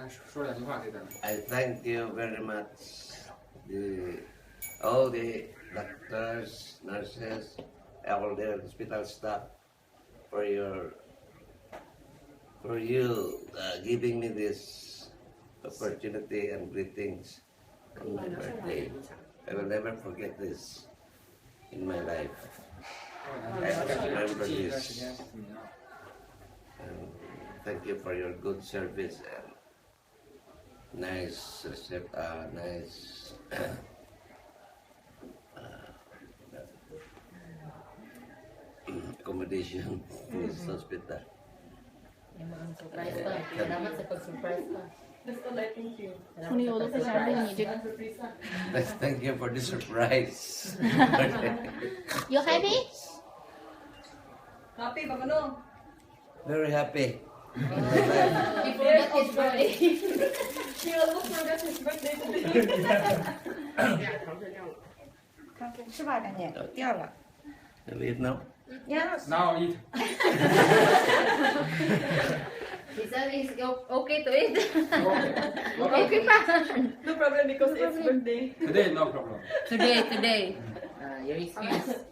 说两句话给咱们。 I thank you very much, all the doctors, nurses, all the hospital staff for you giving me this opportunity and greetings on my birthday. I will never forget this in my life. I always remember this. And thank you for your good service and nice accommodation in this hospital. Yung mga surprise pa. Salamat sa pag-surprise pa. That's all I thank you. Salamat sa pag-surprise. Thank you for the surprise. You happy? Happy, Babano? Very happy. He forgot his birthday. He almost forgot his birthday today. 吃吧，赶紧掉了。 Can we eat now? Yes. Now eat. He said it's okay to eat. Okay. Okay pa. No problem because it's birthday. Today no problem. Today. Your excuse.